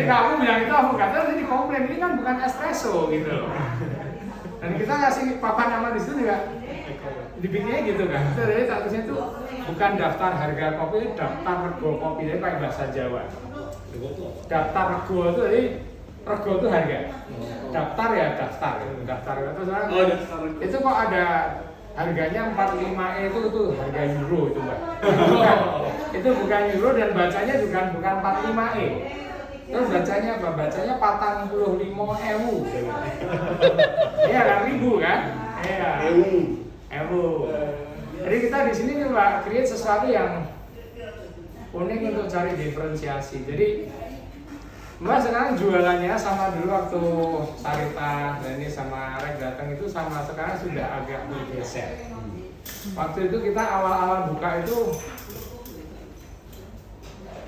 ketika aku bilang itu avokato, jadi komplain ini kan bukan espresso gitu loh. Dan kita ngasih papan nama di situ juga dibikinnya gitu kan. Jadi statusnya itu bukan daftar harga kopi, daftar rego kopi, jadi pakai bahasa Jawa. Daftar rego itu jadi rego itu harga. Daftar ya daftar gitu. Daftar itu itu kok ada harganya 45E itu harga euro itu Mbak. Itu bukan euro dan bacanya juga bukan 45E. Terus bacanya apa? Bacanya 45.000. Iya kan ribu kan? Iya. Ewu. Jadi kita di sini nih Mbak create sesuatu yang unik untuk cari diferensiasi. Jadi Mbak sekarang jualannya sama dulu waktu Sarita dan ini sama Rek datang itu sama sekarang sudah agak bergeser. Waktu itu kita awal-awal buka itu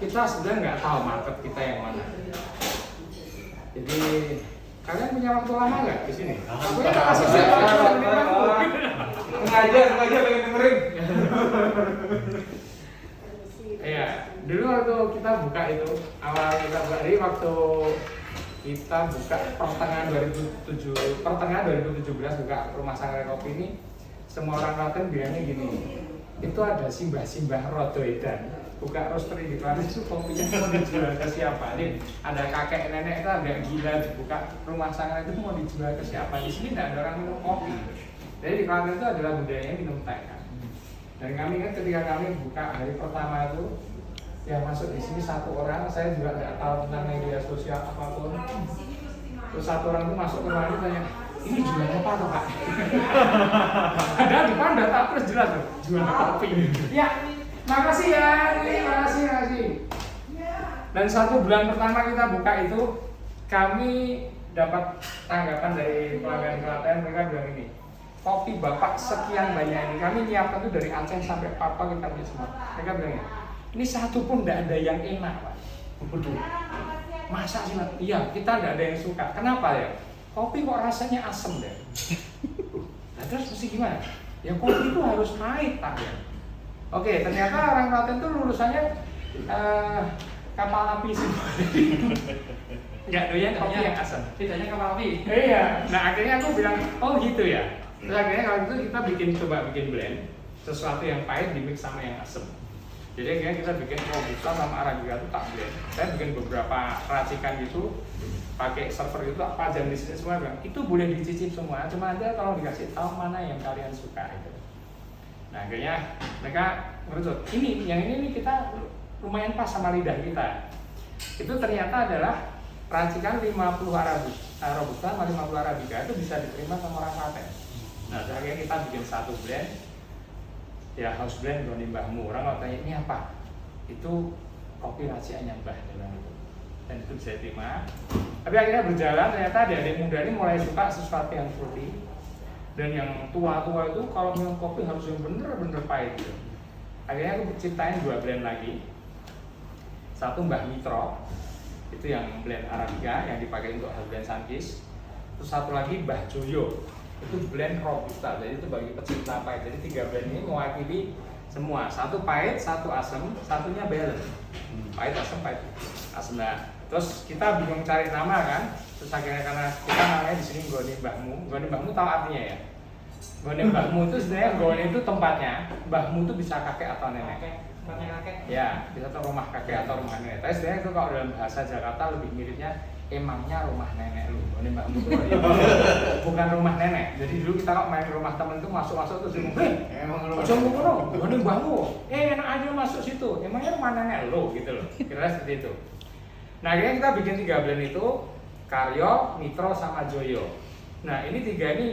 kita sudah nggak tahu market kita yang mana. Jadi kalian punya waktu lama nggak di sini? Aku ya kasih sengaja pengen dengerin. Iya, dulu waktu kita buka itu awal kita buka ini waktu kita buka pertengahan 2017 buka rumah Sangrai Kopi ini, semua orang Klaten bilangnya gini, itu ada simbah-simbah rodo edan buka roastery di Klaten itu kopinya mau dijual ke siapa? Nih ada kakek nenek itu agak gila dibuka rumah Sangrai itu mau dijual ke siapa? Di sini tidak ada orang minum kopi. Jadi di Klaten itu adalah budayanya minum teh kan. Dan kami kan ketika kami buka hari pertama itu yang masuk di sini satu orang, saya juga nggak tahu tentang media sosial apapun. Terus satu orang itu masuk ke rumah itu tanya, ini jual apa tuh Pak? Ada di depan data terus jelas tuh, jual kopi. Ya, makasih ya, makasih. Dan 1 bulan pertama kita buka itu, kami dapat tanggapan dari pelanggan Klaten, mereka bilang ini, kopi Bapak sekian banyak ini, kami nyiapkan itu dari Aceh sampai Papua kita beli semua. Mereka bilang ini satu pun tidak ada yang enak Pak. Betul. Masa sih Pak? Iya, kita tidak ada yang suka. Kenapa ya? Kopi kok rasanya asem deh. Nah, terus mesti gimana? Ya kopi itu harus pahit Pak ya. Oke, ternyata orang Klaten itu lulusannya kapal api semua. Nggak doyan kopi yang asem. Tidaknya kapal api. Iya. Nah akhirnya aku bilang, oh gitu ya. Terus akhirnya kalau gitu kita coba bikin blend sesuatu yang pahit dimix sama yang asem. Jadi akhirnya kita bikin Robusta sama Arabica itu tak blend. Saya bikin beberapa racikan gitu, pakai server itu tak pajang di sini semua bilang itu boleh dicicip semua. Cuma Anda kalau dikasih tahu mana yang kalian suka itu. Nah akhirnya mereka ngerusut. Yang ini kita lumayan pas sama lidah kita. Itu ternyata adalah racikan 50 Robusta sama 50 Arabica itu bisa diterima sama orang Klaten. Nah, akhirnya kita bikin satu blend, ya house blend Goni Mbahmu. Orang kalau tanya ini apa? Itu kopi raciannya Mbah itu. Dan itu bisa diterima. Tapi akhirnya berjalan, ternyata adik muda ini mulai suka sesuatu yang fruity. Dan yang tua-tua itu kalau minum kopi harus yang bener-bener pahit gitu. Akhirnya aku ciptain 2 blend lagi. Satu Mbah Mitro, itu yang blend Arabica yang dipakai untuk house blend Sankis. Terus satu lagi Mbah Joyo, itu blend Robusta, jadi itu bagi pecinta pahit. Jadi 3 blend ini mewakili semua, satu pahit, satu asam, satunya balance. Pahit asam. Nah, terus kita bingung cari nama kan, terus akhirnya karena kita namanya di sini Goni Mbahmu. Goni Mbahmu tahu artinya ya? Goni Mbahmu itu sebenarnya Goni itu tempatnya, Mbahmu itu bisa kakek atau nenek. Ya, bisa tuh rumah kakek atau rumah nenek. Tapi sebenarnya itu kalau dalam bahasa Jakarta lebih miripnya emangnya rumah nenek lu. Ini Mbakmu itu bukan rumah nenek. Jadi dulu kita kalau main ke rumah temen itu masuk terus ngomong, emang rumah nenek. Ini Mbahmu. Enak aja masuk situ. Emangnya rumah nenek lu gitu loh. Kira-kira seperti itu. Nah, akhirnya kita bikin 3 blend itu, Karyo, Mitro sama Joyo. Nah, ini 3 ini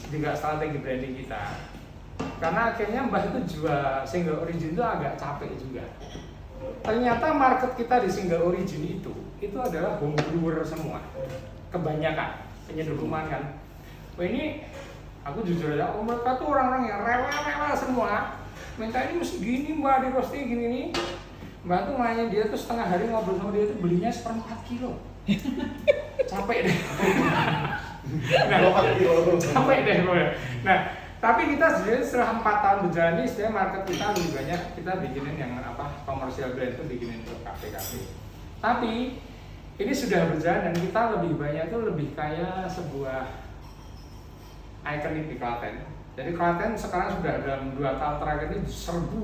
juga strategi branding kita. Karena akhirnya Mbah itu jual single origin itu agak capek juga. Ternyata market kita di single origin itu adalah home brewer semua. Kebanyakan penyeduh rumah kan. Wah ini aku jujur aja, mereka tuh orang-orang yang rela-rela semua. Minta ini mesti gini Mbak, di roasting gini nih. Mbak tuh nanya dia tuh setengah hari ngobrol sama dia tuh belinya 1/4 kilo. Capek deh. Capek deh gue. Nah, tapi kita sebenarnya setelah 4 tahun berjalan ini, sebenarnya market kita lebih banyak kita bikinin yang komersial blend itu bikinin untuk kafe-kafe. Tapi ini sudah berjalan dan kita lebih banyak itu lebih kayak sebuah ikonik di Klaten. Jadi Klaten sekarang sudah dalam 2 tahun terakhir ini diserbu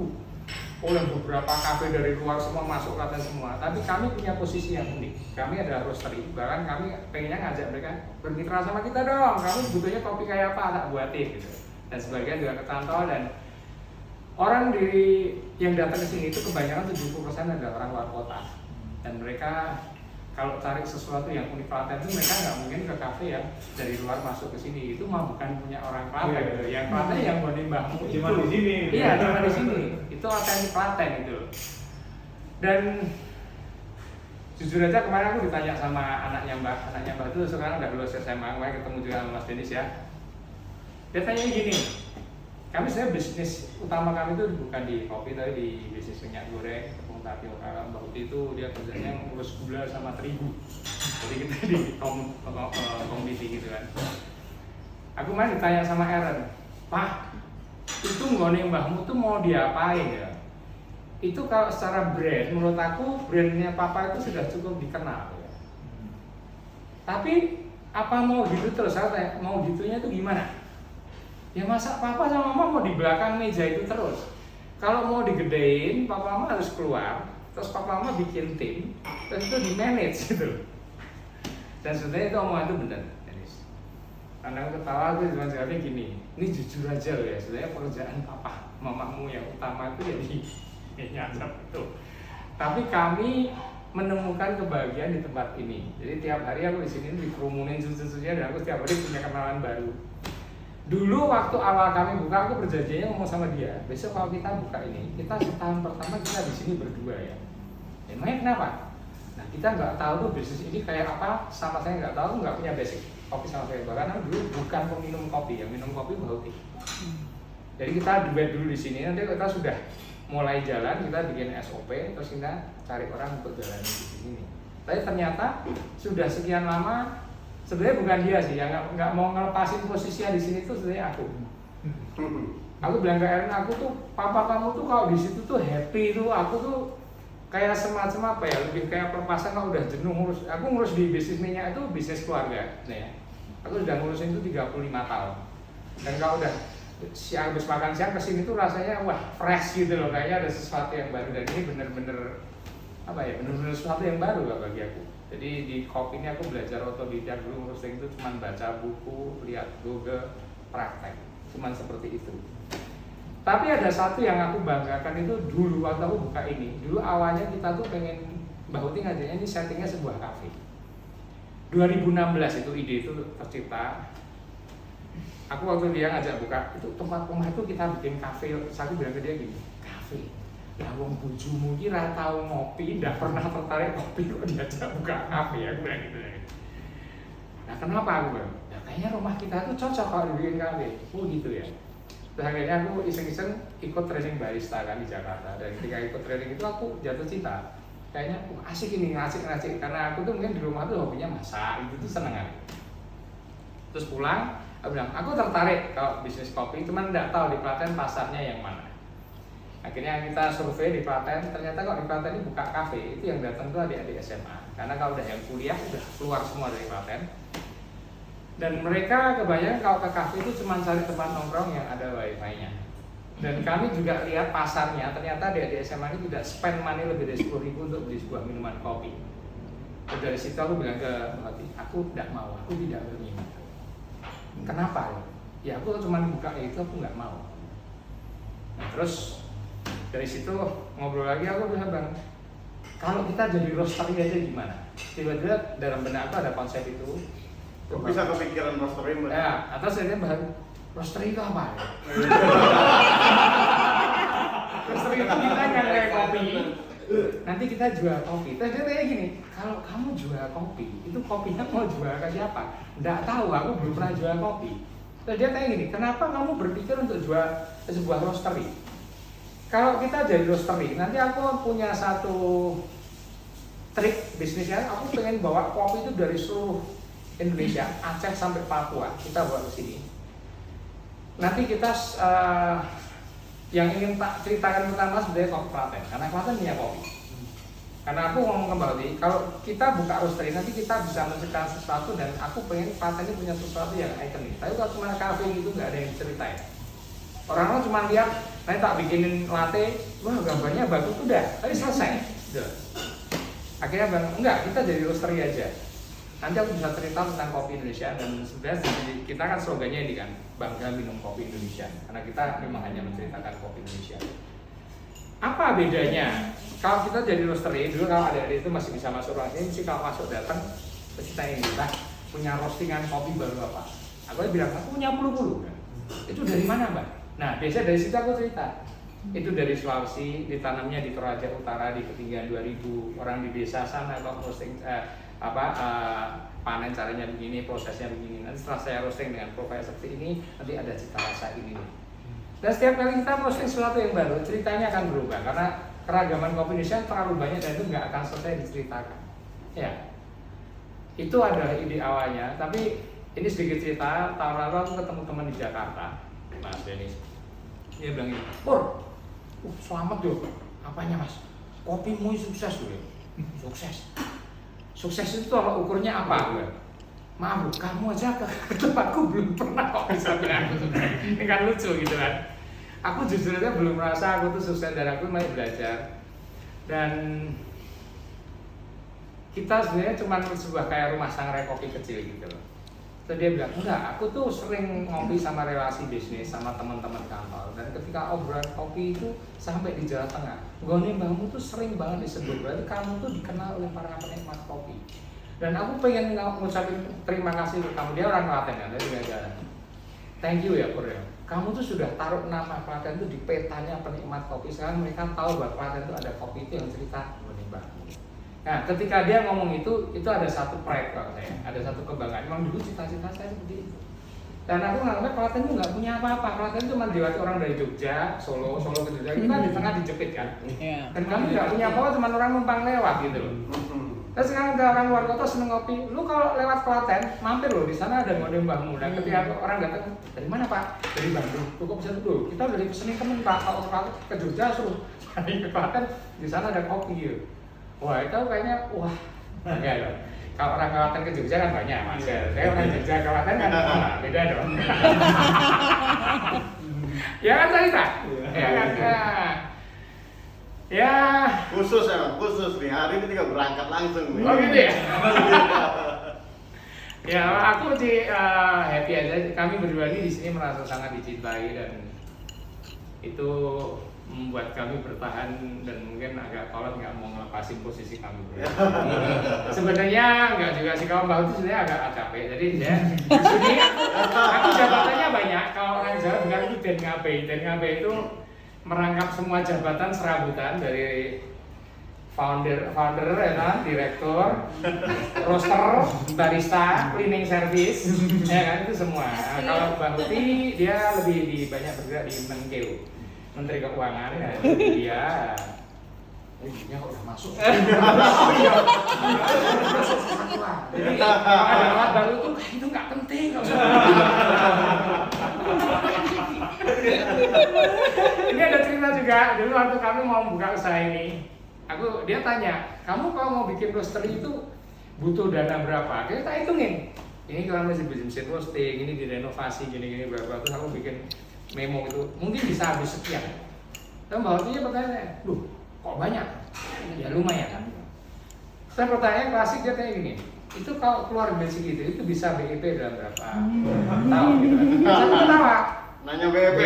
oleh beberapa kafe dari luar semua masuk Klaten semua. Tapi kami punya posisi yang unik. Kami adalah roastery, bahkan kami pengennya ngajak mereka bermitra sama kita dong. Kami butuhnya kopi kayak apa, tak buatin gitu. Dan sebagian juga kecantol dan orang yang datang ke sini itu kebanyakan 70% adalah orang luar kota. Dan mereka kalau cari sesuatu yang unik Klaten itu mereka nggak mungkin ke kafe yang dari luar masuk ke sini. Itu mah bukan punya orang Klaten gitu. Yang Klaten yang mau mbahmu itu. Cuma di sini. Iya, cuma di sini. Itu otentik Klaten itu. Dan jujur aja kemarin aku ditanya sama anaknya Mbak itu sekarang udah lulus SMA, kemarin ketemu juga sama Mas Denis ya. Dia tanya gini, kami sebenarnya bisnis utama kami itu bukan di kopi tapi di bisnis minyak goreng, tepung tapioka. Mbak Uti itu dia kerjanya ngurus gula sama terigu. Jadi kita di komoditi gitu kan. Aku kemarin ditanya sama Aaron, Pak, itu nggone mbahmu tuh mau diapain ya? Itu kalau secara brand, menurut aku brandnya Papa itu sudah cukup dikenal ya. Tapi apa mau gitu terus? Saya tanya, mau gitunya tuh gimana? Ya masa Papa sama Mama mau di belakang meja itu terus? Kalau mau digedein, Papa Mama harus keluar, terus Papa Mama bikin tim, terus itu di manage gitu. Dan sebenarnya itu omongan itu benar, Dennis. Karena aku ketawa, aku cuma jawabnya gini, ini jujur aja loh ya, sebenarnya pekerjaan Papa Mamamu yang utama itu jadi nyasar itu. Tapi kami menemukan kebahagiaan di tempat ini. Jadi tiap hari aku di sini dikerumunin susu-susunya dan aku setiap hari punya kenalan baru. Dulu waktu awal kami buka, aku berjanjinya ngomong sama dia, besok kalau kita buka ini, kita setahun pertama kita di sini berdua ya. Emangnya kenapa? Nah kita nggak tahu tuh bisnis ini kayak apa, sama saya nggak tahu, nggak punya basic kopi sama saya. Bahkan aku dulu bukan peminum kopi, yang minum kopi Mbak Uti. Jadi kita duet dulu di sini, nanti kita sudah mulai jalan, kita bikin SOP, terus kita cari orang untuk jalan di sini. Tapi ternyata sudah sekian lama, sebenarnya bukan dia sih, yang nggak mau ngelepasin posisinya di sini tuh sebenarnya aku. Aku bilang ke Erin, aku tuh, Papa kamu tuh kalau di situ tuh happy tuh, aku tuh kayak semacam apa ya, lebih kayak pelepasan kalau udah jenuh ngurus. Aku ngurus di bisnis minyak itu bisnis keluarga, nih. Aku sudah ngurusin itu 35 tahun. Dan kalau udah siang habis makan siang kesini tuh rasanya wah fresh gitu loh, kayaknya ada sesuatu yang baru dan ini bener-bener apa ya, bener-bener sesuatu yang baru lah bagi aku. Jadi di kopi ini aku belajar otodidak dulu, ngurusin itu cuma baca buku, lihat Google, praktek, cuman seperti itu. Tapi ada satu yang aku banggakan itu dulu waktu aku buka ini, dulu awalnya kita tuh pengen Mbak Uti ngajaknya ini settingnya sebuah kafe. 2016 itu ide itu tercipta. Aku waktu dia ngajak buka itu tempat rumah itu kita bikin kafe. Aku bilang ke dia gini, kafe. Ya wong bojomu ki ra tau ngopi, ndak pernah tertarik kopi kok diajak buka kafe ya, aku bilang gitu. Nah kenapa aku bilang? Ya kayaknya rumah kita tuh cocok kalau dibikin kafe. Oh gitu ya. Terus akhirnya aku iseng-iseng ikut training barista kan di Jakarta. Dan ketika ikut training itu aku jatuh cinta. Kayaknya asik ini, asik karena aku tuh mungkin di rumah tuh hobinya masak, itu tuh seneng kan. Terus pulang, aku bilang, aku tertarik kalau bisnis kopi, cuman nggak tahu di Klaten pasarnya yang mana. Akhirnya kita survei di Klaten, ternyata kalau di Klaten ini buka kafe, itu yang datang tuh adik-adik SMA. Karena kalau udah yang kuliah, udah keluar semua dari Klaten. Dan mereka kebanyakan kalau ke kafe itu cuma cari tempat nongkrong yang ada wifi-nya. Dan kami juga lihat pasarnya, ternyata adik-adik SMA ini tidak spend money lebih dari 10.000 untuk beli sebuah minuman kopi. Dan dari situ aku bilang ke Mbak Uti, aku tidak mau, aku tidak berminat. Kenapa? Ya aku cuma buka itu, aku nggak mau. Nah terus dari situ ngobrol lagi, aku bilang bang, kalau kita jadi roastery aja gimana? Tiba-tiba dalam benak aku ada konsep itu. Kok bisa kepikiran roastery mbak? Ya, atas saya bahas roastery itu apa? Ya? Roastery itu kita kan kayak kopi. Nanti kita jual kopi. Terus dia tanya gini, kalau kamu jual kopi, itu kopinya mau jual ke siapa? Nggak tahu, aku belum pernah jual kopi. Terus dia tanya gini, kenapa kamu berpikir untuk jual sebuah roastery? Kalau kita jadi roastery, nanti aku punya satu trik bisnisnya. Aku pengen bawa kopi itu dari seluruh Indonesia, Aceh sampai Papua, kita bawa ke sini. Nanti kita yang ingin tak ceritakan pertama sebenarnya kopi Klaten, karena Klaten punya kopi. Karena aku ngomong kembali, kalau kita buka roastery nanti kita bisa menciptakan sesuatu dan aku pengen patennya punya sesuatu yang ikonik. Tapi kalau cuma kafe gitu nggak ada yang ceritain. Orang-orang cuma lihat, nanti tak bikinin latte, wah gambarnya bagus udah, tapi selesai. Udah. Akhirnya bilang, enggak, kita jadi roastery aja. Nanti aku bisa cerita tentang kopi Indonesia dan sebenarnya kita kan slogannya ini kan, bangga minum kopi Indonesia. Karena kita memang hanya menceritakan kopi Indonesia. Apa bedanya? Kalau kita jadi roastery, dulu kalau adik-adik itu masih bisa masuk ruang ini, mesti kalau masuk datang, terus kita ini, Mbak, punya roastingan kopi baru apa? Aku bilang, aku punya puluh-puluh. Itu dari mana, Mbak? Nah, biasanya dari situ aku cerita. Itu dari Sulawesi, ditanamnya di Toraja Utara di ketinggian 2000, orang di desa sana kalau roasting panen caranya begini, prosesnya begini. Nanti setelah saya roasting dengan profil seperti ini, nanti ada cita rasa ini. Dan setiap kali kita roasting sesuatu yang baru, ceritanya akan berubah karena keragaman kopi Indonesia terlalu banyak dan itu nggak akan selesai diceritakan. Ya, itu adalah ide awalnya. Tapi ini sedikit cerita. Tahun lalu aku ketemu teman di Jakarta, Mas Denis. Dia bilang ini, Pur, selamat yuk. Apanya Mas? Kopimu sukses tuh ya. Sukses. Sukses itu tolak ukurnya apa? Maaf, kamu aja ke tempatku belum pernah kok bisa bilang aku sukses. Ini kan lucu gitu kan. Aku jujur aja belum merasa aku tuh sukses dan aku masih belajar. Dan kita sebenarnya cuma sebuah kayak rumah sangrai kopi kecil gitu loh. Terus dia bilang, enggak, aku tuh sering ngopi sama relasi bisnis sama teman-teman kantor. Dan ketika obrolan kopi itu sampai di Jawa Tengah, Goni mbahmu tuh sering banget disebut. Berarti kamu tuh dikenal oleh para penikmat kopi. Dan aku pengen ngucapin terima kasih untuk kamu. Dia orang Klaten kan, dari Gajaran. Thank you ya Pur ya. Kamu tuh sudah taruh nama Klaten itu di petanya penikmat kopi. Sekarang mereka tahu bahwa Klaten itu ada kopi itu yang cerita Goni mbahmu. Nah, ketika dia ngomong itu ada satu pride kalau saya, ada satu kebanggaan. Memang dulu cita-cita saya seperti itu. Dan aku nganggap Klaten itu nggak punya apa-apa. Klaten itu cuma diwakili orang dari Jogja, Solo ke Jogja. Kita di tengah dijepit kan. Dan kami nggak punya apa-apa, cuma orang numpang lewat gitu loh. Terus sekarang ada orang luar kota seneng ngopi. Lu kalau lewat Klaten, mampir loh. Di sana ada Ngode Mbahmu. Dan ketika orang datang, dari mana Pak? Dari Bandung. Lu kok bisa dulu? Kita udah dipesenin temen Pak. Kalau ke Jogja suruh cari ke Klaten, di sana ada kopi gitu. Wah itu kayaknya enggak dong. Kalau orang Klaten ke Jogja kan banyak Mas. Saya orang Jogja ke Klaten kan beda dong. Ya kan cerita? Ya kan. Ya. Khusus emang, khusus nih. Hari ini tinggal berangkat langsung nih. Oh gitu ya. Ya aku sih happy aja. Kami berdua ini di sini merasa sangat dicintai dan itu membuat kami bertahan dan mungkin agak kolot nggak mau ngelepasin posisi kami. Sebenarnya nggak juga sih, kalau Mbak itu sebenarnya agak capek. Jadi ya di sini aku jabatannya banyak. Kalau orang Jawa bilang itu Dengabe itu merangkap semua jabatan serabutan dari founder ya, direktur, roaster, barista, cleaning service, ya kan itu semua. Nah, kalau Mbak Uti dia lebih banyak bergerak di Menkeu. Menteri Keuangan ya, jadi dia ini kok udah masuk. Jadi ada alat baru tuh itu nggak penting nggak usah. Ini ada cerita juga dulu waktu kami mau buka usaha ini. Dia tanya, kamu kalau mau bikin roastery itu butuh dana berapa? Kita hitungin. Ini kalau masih mesin roasting, ini direnovasi gini berapa? Terus aku bikin memo itu mungkin bisa habis sekian. Dan bahasanya pertanyaan, loh kok banyak? Ya lumayan kan. Saya pertanyaan klasik dia kayak gini, itu kalau keluar basic itu bisa BEP dalam berapa tahun gitu kan? Saya ketawa. Nanya BEP.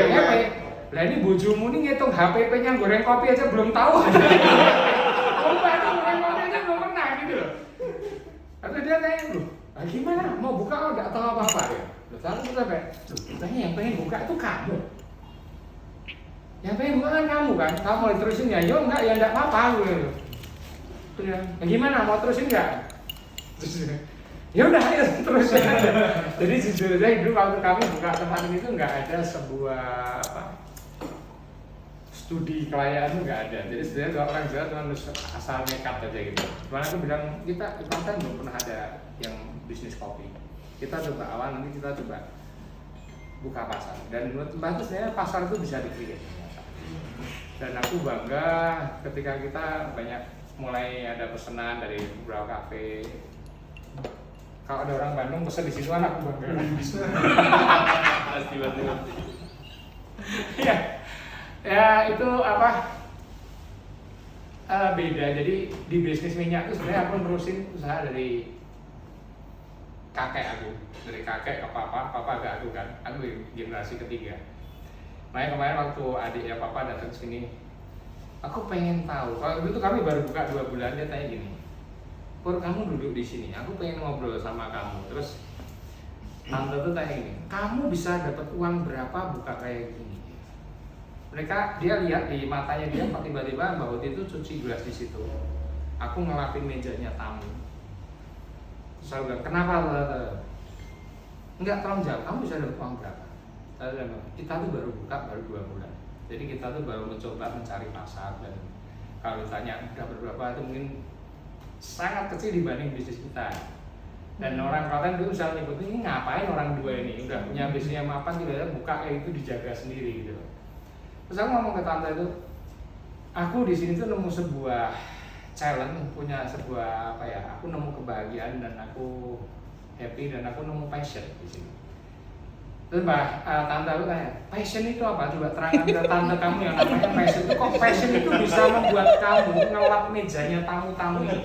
Lah ini bojomu nih ngitung HPP-nya goreng kopi aja belum tahu. Oh berarti goreng kopi aja belum pernah gitu loh. Tapi dia kayak, loh gimana? Mau buka kok nggak tahu apa-apa ya? Lalu kita kayak, katanya yang pengen buka itu kamu. Yang pengen buka kan kamu kan? Kamu mau terusin ya? Yo enggak, ya enggak apa-apa gitu. Gimana? Mau terusin enggak? Terus ya udah ayo terus. Jadi jujur aja dulu waktu kami buka tempat ini tuh nggak ada sebuah studi kelayakan tuh nggak ada. Jadi sebenarnya kalau orang Jawa cuma asal nekat aja gitu. Cuman aku bilang kita kan belum pernah ada yang bisnis kopi. Kita coba awal, nanti kita coba buka pasar. Dan menurut Mbak itu sebenarnya pasar itu bisa dikreasi. Dan aku bangga ketika kita banyak mulai ada pesanan dari beberapa kafe. Kalau ada orang Bandung pesen di situ aku bangga. Pasti pasti. Ya, ya itu apa? Beda. Jadi di bisnis minyak itu sebenarnya aku nerusin usaha dari kakek aku, dari kakek ke papa ke aku kan. Aku generasi ketiga. Makanya kemarin waktu adik ya papa datang sini, aku pengen tahu. Kalau dulu kami baru buka 2 bulan, dia tanya gini, Pur, kamu duduk di sini, aku pengen ngobrol sama kamu. Terus tante tuh tanya gini, kamu bisa dapat uang berapa buka kayak gini? Dia lihat di matanya dia tiba-tiba Mbak Uti itu cuci gelas di situ. Aku ngelapin mejanya tamu. Terus aku bilang, kenapa? Enggak, tolong jawab, kamu bisa dapat uang berapa? Saya bilang, kita tuh baru buka baru 2 bulan. Jadi kita tuh baru mencoba mencari pasar, dan kalau ditanya udah berapa itu mungkin sangat kecil dibanding bisnis kita. Dan orang Klaten dulu selalu nyebut, ini ngapain orang dua ini udah punya bisnisnya mapan, tidak buka itu dijaga sendiri gitu. Terus aku ngomong ke tante itu, aku di sini tuh nemu sebuah challenge, punya sebuah apa ya, aku nemu kebahagiaan dan aku happy dan aku nemu passion di sini. Terus tante aku tanya, passion itu apa? Coba terangkan ke tante kamu yang namanya passion itu. Kok passion itu bisa membuat kamu ngelap mejanya tamu-tamu ini?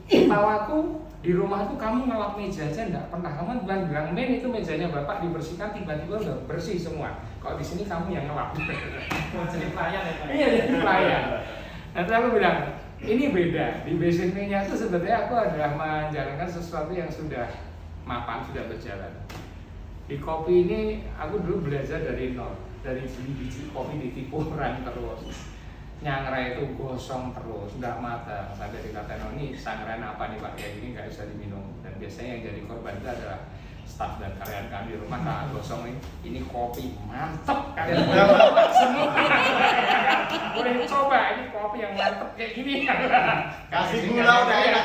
Tahu aku di rumah tuh kamu ngelap meja aja enggak pernah. Kamu bilang, men itu mejanya bapak dibersihkan, tiba-tiba udah bersih semua. Kalau di sini kamu yang ngelap. Jadi pelayan ya Pak? Iya, jadi pelayan. Nanti aku bilang, ini beda. Di bisnis minyak itu sebenarnya aku adalah menjalankan sesuatu yang sudah mapan, sudah berjalan. Di kopi ini aku dulu belajar dari nol, dari beli biji kopi ditipu orang terus. Nyangrai itu gosong terus, nggak matang. Sampai dikatain, ini sangrai apa nih Pak, kayak gini nggak bisa diminum. Dan biasanya yang jadi korban itu adalah staf dan karyawan kami di rumah. Nah, gosong ini kopi mantep, kalian boleh coba semua. Boleh coba, ini kopi yang mantep kayak gini. Kasih gula udah enak.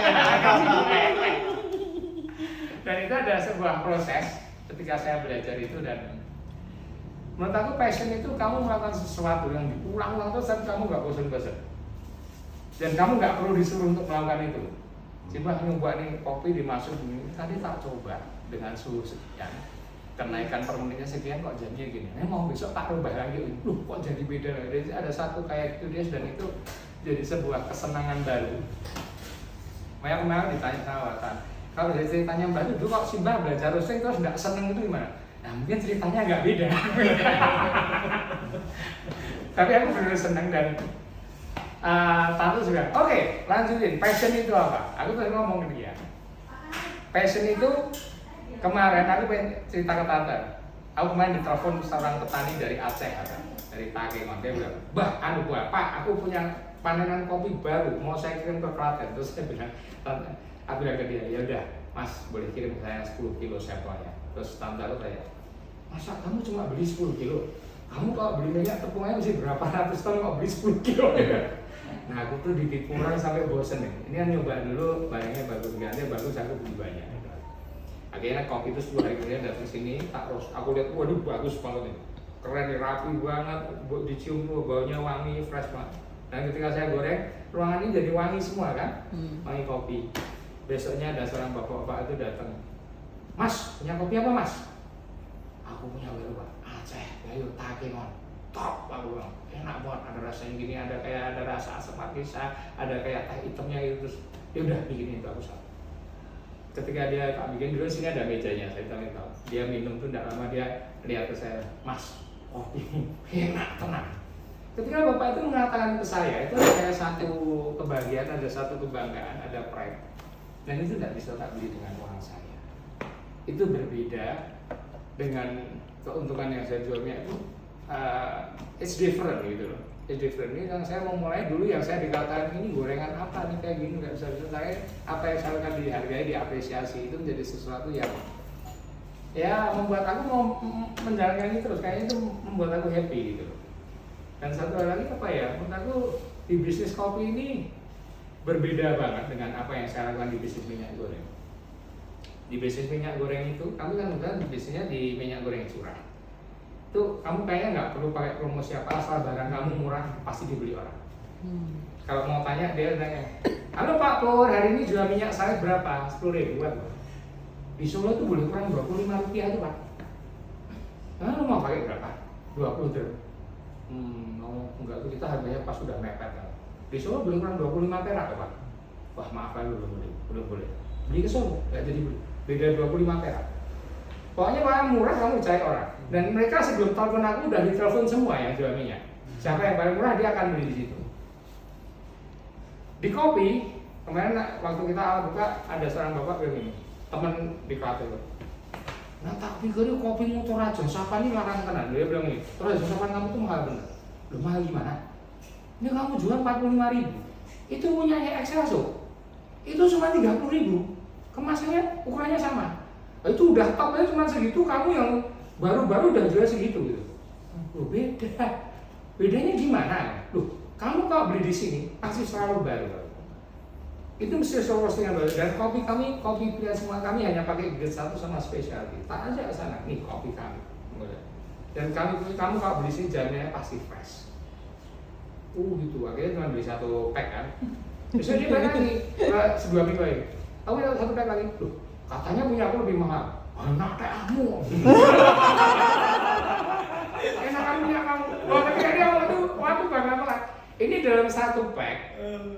Dan itu ada sebuah proses ketika saya belajar itu, dan menurut aku passion itu kamu melakukan sesuatu yang diulang-ulang terus dan kamu nggak bosan-bosan. Dan kamu nggak perlu disuruh untuk melakukan itu. Coba nyoba nih kopi dimasuk ini, tadi tak coba dengan suhu sekian, kenaikan per menitnya sekian kok jadinya gini. Mau besok tak rubah lagi, kok jadi beda lagi. Jadi ada satu kayak itu dia, dan itu jadi sebuah kesenangan baru. Makanya kemarin ditanya sama Watan, kalau dari ceritanya Mbak itu kok Simbah belajar roasting terus nggak seneng itu gimana? Nah mungkin ceritanya agak beda. Tapi aku benar senang. Dan tante juga, oke, lanjutin, passion itu apa? Aku tadi ngomong ke dia, passion itu kemarin aku pengen cerita ke tante. Aku kemarin ditelepon seorang petani dari Aceh, dari Takengon. Dia bilang, Pak, aku punya panenan kopi baru, mau saya kirim ke Klaten. Terus saya bilang, tante, aku bilang ke dia, ya udah Mas, boleh kirim saya 10 kilo sampelnya. Terus tante aku tanya, masa kamu cuma beli 10 kilo? Kamu kalau beli minyak tepung aja mesti berapa ratus ton, kok beli 10 kilo ya? Nah aku tuh ditipu orang sampai bosen nih. Ini kan nyoba dulu, barangnya bagus, gantinya bagus, aku beli banyak. Akhirnya kopi itu 10 hari kemudian datang sini, tak roast. Aku lihat, waduh bagus banget nih, keren nih, rapi banget, dicium tuh baunya wangi, fresh banget. Dan ketika saya goreng, ruangan ini jadi wangi semua kan, wangi kopi. Besoknya ada seorang bapak-bapak itu datang, Mas, punya kopi apa Mas? Aku punya baru Pak, Aceh, Gayo, Takengon, top aku bilang, enak banget, ada rasanya gini, ada kayak ada rasa asam manisnya, ada kayak teh hitamnya gitu. Terus ya udah bikin itu aku salah. Ketika dia tak bikin dulu, sini ada mejanya, saya tahu. Dia minum tuh tidak lama, dia lihat ke saya, Mas, kopi enak tenang. Ketika bapak itu mengatakan ke saya, itu ada kayak satu kebahagiaan, ada satu kebanggaan, ada pride. Dan itu tidak bisa tak beli dengan uang saya. Itu berbeda dengan keuntungan yang saya jualnya itu. It's different gitu loh. It's different. Ini yang saya mau mulai dulu, yang saya dikatakan ini gorengan apa nih kayak gini, nggak bisa saya apa yang saya lakukan dihargai, diapresiasi, itu menjadi sesuatu yang ya membuat aku mau menjalankan ini terus. Kayaknya itu membuat aku happy gitu loh. Dan satu hal lagi apa ya, menurut aku di bisnis kopi ini berbeda banget dengan apa yang saya lakukan di bisnis minyak goreng. Di bisnis minyak goreng itu, kamu kan udah bisnisnya di minyak goreng curah. Itu kamu kayaknya nggak perlu pakai promosi apa, asal barang kamu murah pasti dibeli orang. Kalau mau tanya dia nanya, halo Pak Pur, hari ini jual minyak sawit berapa? 10.000-an. Di Solo itu boleh kurang 25 rupiah tuh Pak. Nah, lu mau pakai berapa? 20 drum. Enggak tuh, kita harganya pas sudah mepet kan. Di Solo boleh kurang 25 perak ya Pak. Wah maaf kan, belum boleh. Beli ke Solo, nggak jadi beli. Beda 25 perak. Pokoknya barang murah kamu percaya orang. Dan mereka sebelum telepon aku udah ditelepon semua yang jual minyak. Siapa yang paling murah dia akan beli di situ. Di kopi, kemarin waktu kita awal buka ada seorang bapak bilang ini, teman di kafe itu. Nah tak pikir kopi motor aja, siapa ini larang tenan. Dia bilang ini, terus sapan kamu tuh mahal bener. Loh mahal gimana? Ini kamu jual 45.000. Itu punyanya Excelso. Itu cuma 30.000. Kemasannya ukurannya sama. Itu udah top aja cuma segitu, kamu yang baru-baru udah jual segitu gitu. Loh beda. Bedanya gimana? Loh, kamu kalau beli di sini pasti selalu baru. Itu mesti selalu yang baru. Dan kopi kami, kopi pilihan semua kami hanya pakai grade 1 sama specialty. Tak aja ke sana, nih kopi kami. Dan kamu kalau beli sini jaminannya pasti fresh. Gitu. Akhirnya cuma beli 1 pack kan. Terus dia balik lagi, sebuah minggu lagi. Aku beli 1 pack lagi. Loh, katanya punya aku lebih mahal. Enak kamu. Enak kan punya kamu. Wah, tapi dia waktu bangga banget. Ini dalam 1 pack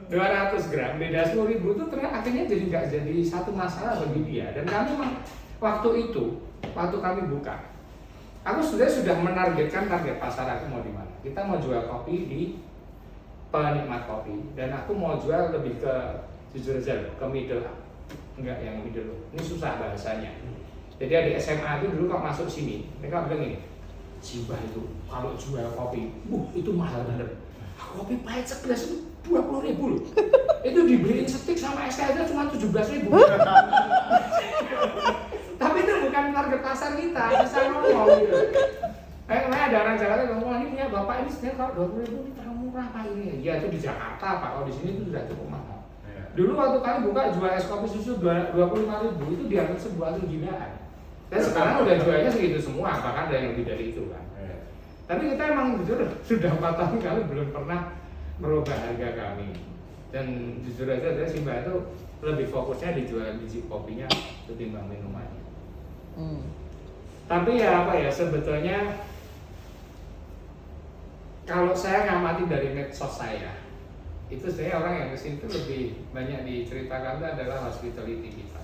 200 gram, beda 10.000 itu ternyata akhirnya nggak jadi satu masalah bagi dia. Dan kami memang waktu kami buka, aku sudah menargetkan target pasar aku mau di mana. Kita mau jual kopi di penikmat kopi, dan aku mau jual lebih ke jujur aja ke middle, enggak yang middle. Ini susah bahasanya. Jadi di SMA itu dulu kalau masuk sini, mereka bilang ini, Simbah itu kalau jual kopi, itu mahal bener. Kopi pahit segelas itu 20.000 loh. Itu dibeliin setik sama es aja cuma 17.000. Tapi itu bukan target pasar kita, bisa ngomong gitu. Ada orang Jakarta yang ngomong, ini punya bapak ini sebenarnya kalau 20.000 ini terlalu murah Pak ini. Ya itu di Jakarta Pak, kalau di sini itu sudah cukup mahal. Dulu waktu kami buka jual es kopi susu 25.000 itu dianggap sebuah kegilaan. Dan sekarang udah jualnya segitu semua, bahkan ada yang lebih dari itu kan. Tapi kita emang jujur sudah 4 tahun kali belum pernah merubah harga kami. Dan jujur aja saya Simbah itu lebih fokusnya di jualan biji kopinya ketimbang minumannya. Tapi ya apa ya, sebetulnya kalau saya ngamati dari medsos saya, itu saya orang yang kesini itu lebih banyak diceritakan itu adalah hospitality kita.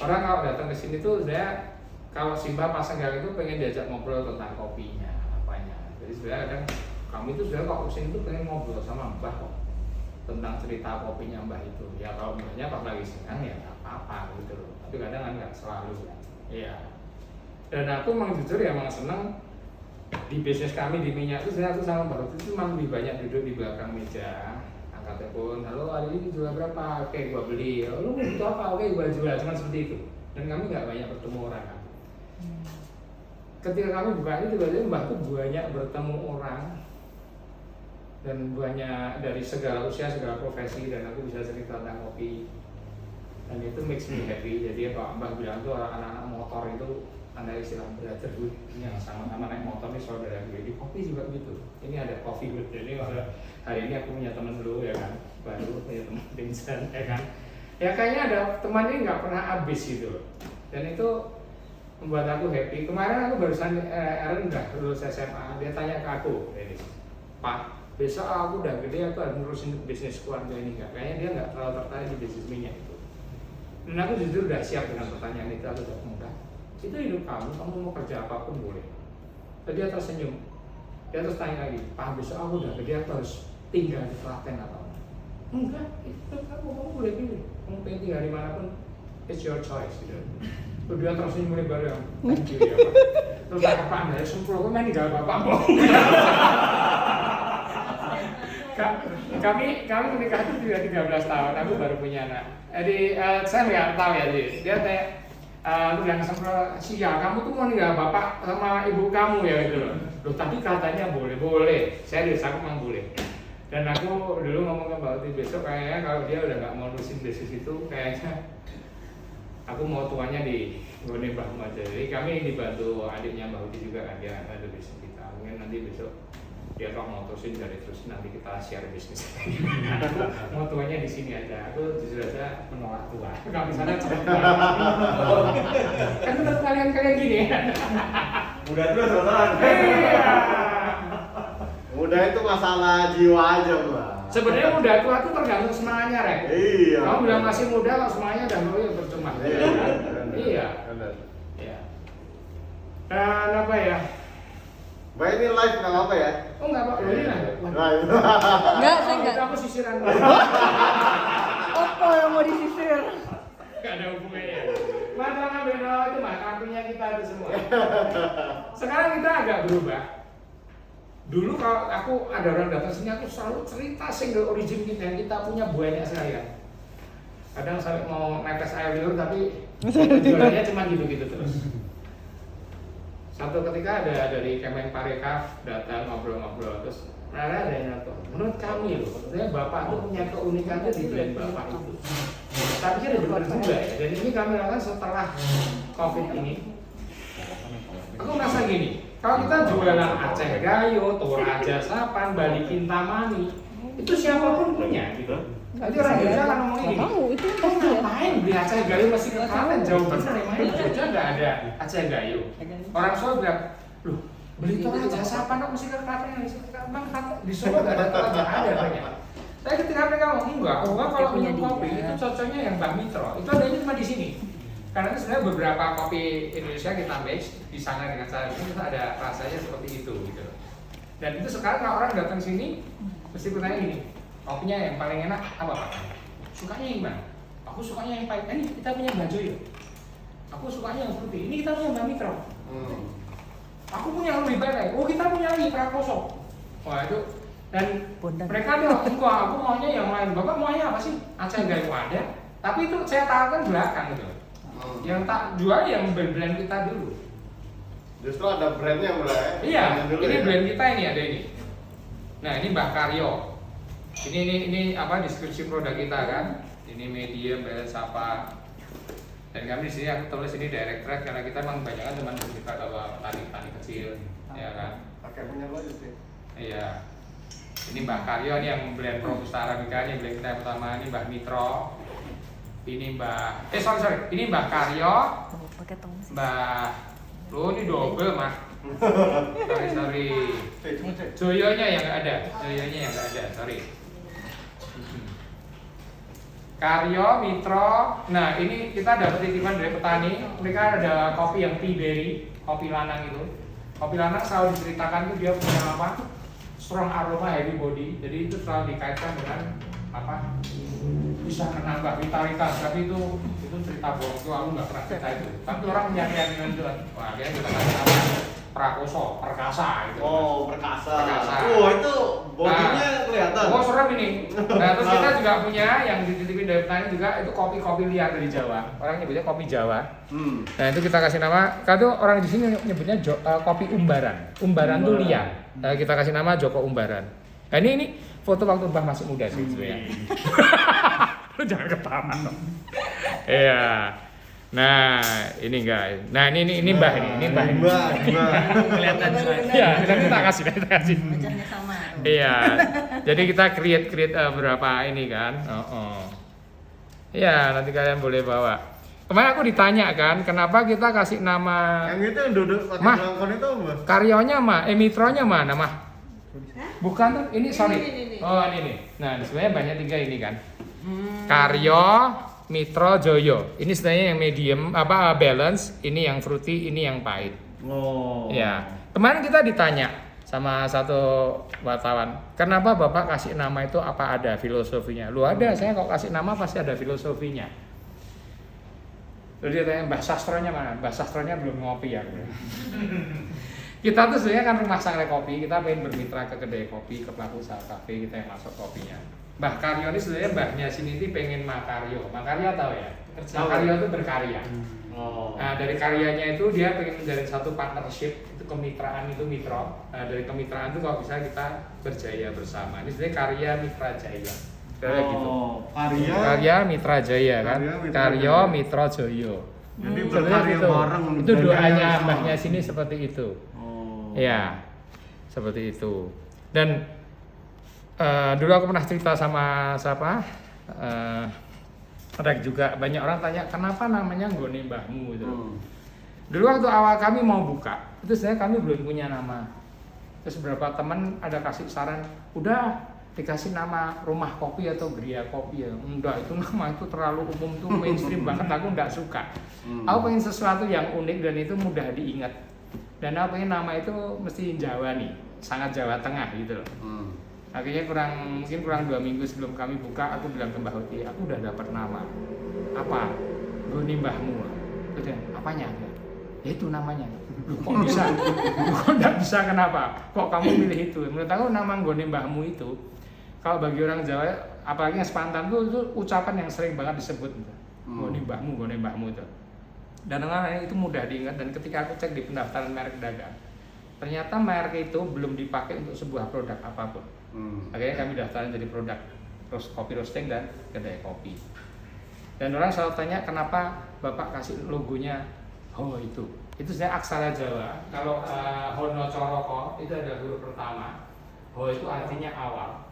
Orang kalau datang ke sini tuh saya, kalau Simbah pasang gagal itu pengen diajak ngobrol tentang kopinya, apanya. Jadi sebenarnya kadang kami itu sebenarnya kalau kesini tuh pengen ngobrol sama Mbah kok tentang cerita kopinya Mbah itu. Ya kalau Mbahnya pas lagi senang ya nggak apa-apa gitu loh. Tapi kadang kan nggak selalu ya. Iya. Dan aku emang jujur ya emang seneng di bisnis kami di minyak itu saya sama Mbah Ruti itu memang lebih banyak duduk di belakang meja. Angkat telepon, halo hari ini jual berapa? Oke gua beli. Lu butuh apa? Oke gua jual. Cuma seperti itu. Dan kami nggak banyak bertemu orang kan. Ketika kami buka ini juga Mbah tuh banyak bertemu orang dan banyak dari segala usia, segala profesi, dan aku bisa cerita tentang kopi dan itu makes me happy. Jadi kalau Mbah bilang tuh anak-anak motor itu ada istilah brotherhood yang sama-sama naik motor nih saudara gue. Di kopi juga gitu. Ini ada coffee hood. Jadi kalau hari ini aku punya teman dulu ya kan, baru punya teman Vincent ya kan. Ya kayaknya ada teman ini nggak pernah habis gitu. Dan itu membuat aku happy. Kemarin aku barusan Aaron udah lulus SMA, dia tanya ke aku, Pak, besok aku udah gede, aku harus ngurusin bisnis keluarga ini nggak? Kayaknya dia nggak terlalu tertarik di bisnis minyak itu. Dan aku jujur udah siap dengan pertanyaan itu, aku udah mudah. Itu hidup kamu mau kerja apapun boleh. Tadi dia tersenyum, dia terus tanya lagi, Pak, besok aku udah gede, aku harus tinggal di Klaten atau enggak? Itu kamu boleh pilih, kamu pengen tinggal di manapun, it's your choice gitu. Terus dia terus mulai baru yang thank you ya Pak. Terus tak Pak Anda ya sempro, kok main tinggal Bapak Mbok. Kami menikah itu sudah 13 tahun, aku baru punya anak. Jadi saya nggak tahu ya dia tanya, aku bilang sempro, Sia kamu tuh mau tinggal Bapak sama ibu kamu ya gitu loh. Loh tapi katanya boleh, serius aku memang boleh. Dan aku dulu ngomong ke Mbak Uti besok kayaknya kalau dia udah nggak mau nurusin bisnis itu kayaknya aku mau tuanya di Gone Mbah aja. Jadi kami dibantu adiknya Mbak Uti juga kan, dia ada bisnis kita. Mungkin nanti besok dia kok mau terusin dari terus nanti kita share bisnis. Mau tuanya di sini aja. Aku jujur aja menolak tua. Kalau misalnya cepet tua. Kan menurut kalian gini ya. Udah tua selesai. Iya. Udah itu masalah jiwa aja, Mbak. Sebenarnya muda tua itu tergantung semangatnya, Rek. Iya. Kamu bilang masih muda, kalau semuanya udah mau ya percuma. Iya. Iya. Benar. Iya. Dan apa ya? Mbak ini live nggak apa ya? Oh enggak Pak, ini lah. Live. Enggak, saya enggak. Aku sisiran. Apa yang mau disisir? Enggak ada hubungannya. Masalah beda itu mah kartunya kita itu semua. Sekarang kita agak berubah. Dulu kalau aku ada orang datang sini, aku selalu cerita single origin kita yang kita punya banyak sekali kan. Kadang sampai mau netes air liur tapi jualannya cuma gitu-gitu terus. Satu ketika ada dari Kemenparekraf datang ngobrol-ngobrol terus ada yang nyatu. Menurut kami loh, maksudnya bapak itu punya keunikannya di brand bapak itu. Tapi ada benar juga ya. Dan ini kami lakukan setelah COVID ini. Aku merasa gini, kalau kita jualan Aceh Gayo, Toraja Sapan, Bali Kintamani, itu siapapun punya gitu. Nanti orang Jogja akan ngomongin gini, tahu itu kok ngapain beli Aceh Gayo masih ke Klaten, jauh bener emang di Jogja nggak ada Aceh Gayo. Orang Solo bilang, loh beli Toraja Sapan kok mesti ke Klaten, emang di Solo nggak ada Toraja, ada banyak. Tapi ketika mereka ngomong enggak kalau minum kopi itu cocoknya yang Mbak Mitro, itu adanya cuma di sini. Karena sebenarnya beberapa kopi Indonesia kita mix disangka dengan cara itu ada rasanya seperti itu gitu. Dan itu sekarang kalau orang datang sini mesti bertanya gini, kopinya yang paling enak apa Pak? Sukanya yang mana? Aku sukanya yang pahit. Ini kita punya Mbak Joyo. Aku sukanya yang fruity. Ini kita punya Mbak Mitro. Aku punya yang lebih baik. Oh kita punya lagi Prakoso. Wah itu dan mereka bilang enggak, aku maunya yang lain. Bapak maunya apa sih? Aceh Gayo ada. Tapi itu saya tawarkan belakang gitu. Yang tak jual yang brand kita dulu. Justru ada brandnya Mbak. Iya, Dulu ini ya? brand kita ini ada ini. Nah ini Mbak Karyo. Ini apa deskripsi produk kita kan? Ini medium, balance apa? Dan kami di sini aku tulis ini direct trade karena kita memang banyak kan teman kita kalau petani kecil, ya kan? Pakai punya lo sih. Iya. Ini Mbak Karyo ini yang brand Robusta Arabica, ini brand kita yang pertama, ini Mbak Mitro. Ini Mbak, sorry, ini Mbak Karyo, Mbak, lo ini double mah, sorry, Joyonya yang nggak ada, sorry. Karyo, Mitro, nah ini kita dapat titipan dari petani, mereka ada kopi yang tea berry, kopi lanang itu, kopi lanang selalu diceritakan tuh dia punya apa, strong aroma heavy body, jadi itu selalu dikaitkan dengan apa? Bisa menambah vitalitas, tapi itu cerita bohong, itu aku nggak pernah cerita itu. Tapi orang menyakini itu, wah akhirnya kita kasih nama Prakoso, Perkasa gitu. Oh, Perkasa. Perkasa. Oh, itu bodinya kelihatan. Oh, serem ini. Nah, terus kita juga punya yang dititipin dari petani juga itu kopi liar dari Jawa. Orang nyebutnya kopi Jawa. Nah, itu kita kasih nama, kalau orang di sini nyebutnya kopi Umbaran. Umbaran tuh liar. Nah, kita kasih nama Joko Umbaran. Nah, ini foto waktu Mbah masih muda sih sebenarnya. Lu jangan ketawa dong. Iya. Nah, ini guys. Nah, ini Mbah ini. Mbah. Kelihatan Iya, nanti tak kasih. Wajahnya sama. Iya. Jadi kita create berapa ini kan. Iya, nanti kalian boleh bawa. Kemarin aku ditanya kan, kenapa kita kasih nama Yang itu yang duduk pakai Mah. belangkon itu, Mbak. Karyonya mah, Mitronya mana mah? Bukan tuh, ini sorry. Ini. Oh, ini. Nah, sebenarnya banyak 3 ini kan. Karyo, Mitro, Joyo. Ini sebenarnya yang medium apa balance, ini yang fruity, ini yang pahit. Oh. Ya. Kemarin kita ditanya sama satu wartawan, kenapa Bapak kasih nama itu, apa ada filosofinya? Lu ada, saya kok kasih nama pasti ada filosofinya. Lalu dia tanya, Mbah Sastronya mana? Mbah Sastronya belum ngopi ya. Kita tuh sebenarnya kan rumah sangrai kopi, kita pengen bermitra ke kedai kopi, ke pelaku usaha kafe, kita yang masuk kopinya. Mbah Karyo ini sebenarnya mbahnya sini pengen Makaryo. Makaryo tahu ya? Makaryo itu berkarya. Oh. Nah, dari karyanya itu dia pengen menjalin satu partnership, itu kemitraan, itu mitro. Nah, dari kemitraan itu kalau bisa kita berjaya bersama. Ini sebenarnya karya mitra jaya. Kayak gitu. Karya mitra jaya kan. Karyo mitra joyo. Jadi Sebenarnya berkarya gitu. bareng. Itu doanya bersama. mbahnya sini seperti itu. Oh. Ya, seperti itu. Dan dulu aku pernah cerita sama siapa, ada juga banyak orang tanya kenapa namanya Nggone Mbahmu gitu. Dulu waktu awal kami mau buka, itu sebenarnya kami belum punya nama. Terus beberapa teman ada kasih saran, udah dikasih nama Rumah Kopi atau Geria Kopi ya. Enggak, itu nama itu terlalu umum tuh, mainstream banget, aku enggak suka. Aku pengen sesuatu yang unik dan itu mudah diingat. Dan aku pengen nama itu mesti Jawa nih, sangat Jawa Tengah gitu loh. Akhirnya mungkin kurang 2 minggu sebelum kami buka, aku bilang ke Mbah Hoti, aku udah dapat nama. Apa? Nggone Mbahmu. Terus apanya? Ya itu namanya. Loh, kok bisa? Kok enggak bisa kenapa? Kok kamu pilih itu? Menurut aku nama Nggone Mbahmu itu, kalau bagi orang Jawa, apalagi yang sepantan itu ucapan yang sering banget disebut. Nggone Mbahmu itu. Dan orang itu mudah diingat, dan ketika aku cek di pendaftaran merek dagang, ternyata merek itu belum dipakai untuk sebuah produk apapun. Akhirnya kami daftarin jadi produk kopi roasting dan kedai kopi. Dan orang selalu tanya kenapa Bapak kasih logonya Ho itu sebenarnya aksara Jawa. Kalau Hono Coroko itu ada huruf pertama, Ho itu artinya awal.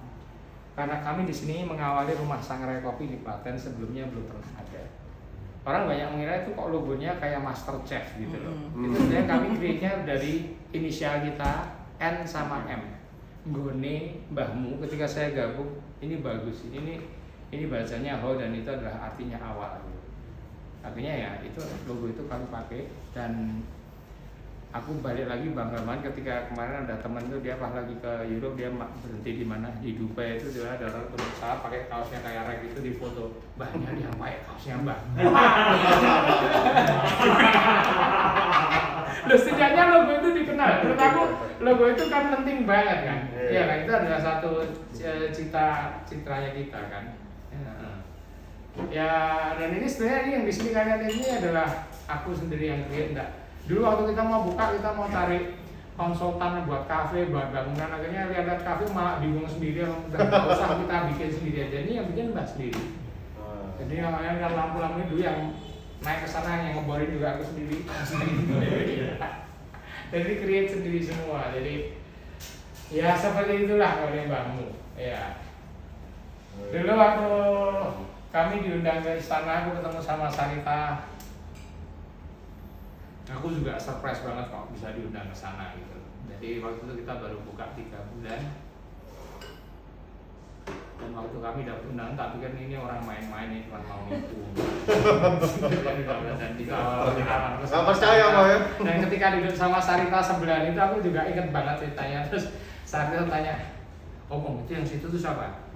Karena kami di sini mengawali rumah sangrai kopi di Klaten, sebelumnya belum pernah ada. Orang banyak mengira itu kok logonya kayak Master Chef gitu loh. Itu sebenarnya kami create-nya dari inisial kita N sama M. Nggone Mbahmu, ketika saya gabung ini bagus, ini bacanya Ho dan itu adalah artinya awal. Akhirnya ya itu logo itu kami pakai, dan aku balik lagi bangga banget ketika kemarin ada teman tuh dia pas lagi ke Europe, dia berhenti di mana di Dubai itu, dia ada orang turun pesawat pakai kaosnya kayak rek itu di foto, Mbahnya dia pakai kaosnya Mbah. Loh, setidaknya logo itu dikenal. Menurut aku logo itu kan penting banget kan. Iya kan, itu adalah satu citranya kita kan. Ya, dan ini sebenarnya yang di sini kalian ini adalah aku sendiri yang create. Enggak. Dulu waktu kita mau buka, kita mau tarik konsultan buat kafe, buat bangunan, akhirnya lihat kafe malah bingung sendiri, dan nggak usah kita bikin sendiri aja. Ini yang bikin Mbak sendiri. Jadi namanya kan lampu-lampu dulu yang naik ke sana, yang ngeborin juga aku sendiri. Jadi create sendiri semua. Jadi ya seperti itulah Nggone Mbahmu. Ya. Dulu waktu kami diundang ke istana, aku ketemu sama Sarita. Aku juga surprise banget kok bisa diundang ke sana gitu. Jadi waktu itu kita baru buka 3 bulan. Dan waktu kami dapat undangan, tak pikir ini orang main-main, ini cuma mau nipu. Dan kita awal-awal nggak percaya Pak ya. Dan ketika duduk sama Sarita sebelah itu, aku juga inget banget ceritanya. Terus Sarita tanya, Om, itu yang situ tuh siapa?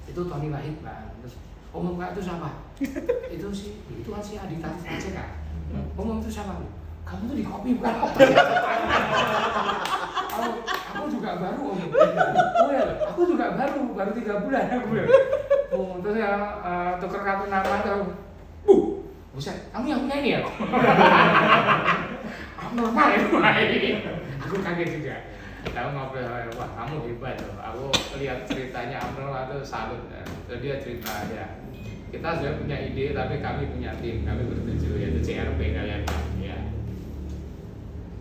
Itu Tony Wahid Pak. Terus Om Kak itu siapa? itu kan si Adita CK. Om itu siapa? Kamu tuh di kopi bukan? Aku juga baru Om. Oh ya, aku juga baru 3 bulan aku bilang. Terus ya tuker kartu nama tuh. Buset, kamu yang punya ini ya? Normal ya? Aku kaget juga. Aku ngobrol, wah kamu hebat loh. Aku lihat ceritanya Abnul itu salut. Terus dia cerita aja. Kita sudah punya ide, tapi kami punya tim. Kami bertujuh, yaitu CRP kalian. Ya.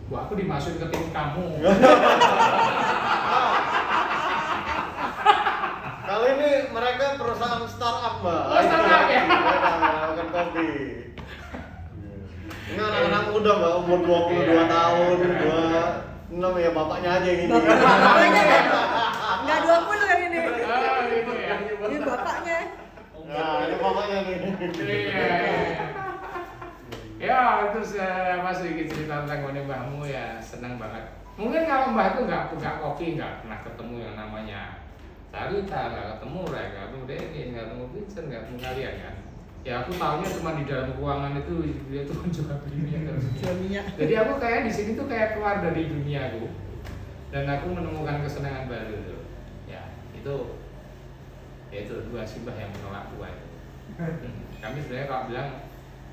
Wah, aku dimasukin ke tim kamu. Kali ini mereka perusahaan startup Mbak. Oh, startup ya? Melakukan kopi. Ini anak-anak muda Mbak, umur 22 tahun, 26 ya bapaknya aja yang ini. Bapaknya kan? Nggak 20 kan ini. Oh, gitu ya. Ini bapaknya. Nah, ini bapaknya nih. Iya. Ya, terus Mas sedikit cerita tentang Nggone Mbahmu ya, senang banget. Mungkin kalau Mbah itu nggak buka kopi, nggak pernah ketemu yang namanya Sarita, nggak ketemu Rek, nggak ketemu Denis, nggak ketemu Vincent, nggak ketemu kalian kan. Ya aku tahunya cuma di dalam ruangan itu dia tuh menjual minyak. Jadi aku kayak di sini tuh kayak keluar dari duniaku, dan aku menemukan kesenangan baru tuh. Ya itu dua simbah yang menolak tua itu. Kami sebenarnya kalau bilang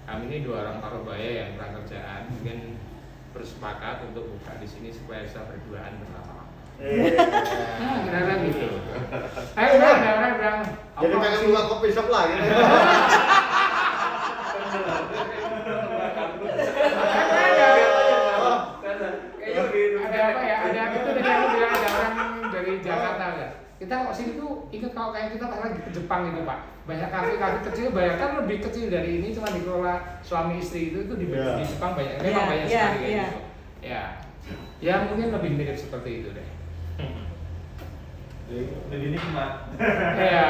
kami ini 2 orang Parubaya yang kurang kerjaan, mungkin bersepakat untuk buka di sini supaya bisa berduaan bersama. Nah, kira-kira gitu. Ayo ada orang bilang, Jadi pengen buka kopi shop lagi. ada apa ya? Ada itu tadi aku bilang ada orang tengok sini tuh ingat kalau kayak kita pas lagi ke Jepang gitu Pak, banyak kafe-kafe kecil, bayangkan lebih kecil dari ini cuma dikelola suami istri itu di Iya. Jepang banyak, memang Iya, banyak iya, sekali kayak iya. gitu. Ya mungkin lebih mirip seperti itu deh. Jadi ini nikmat. Ya.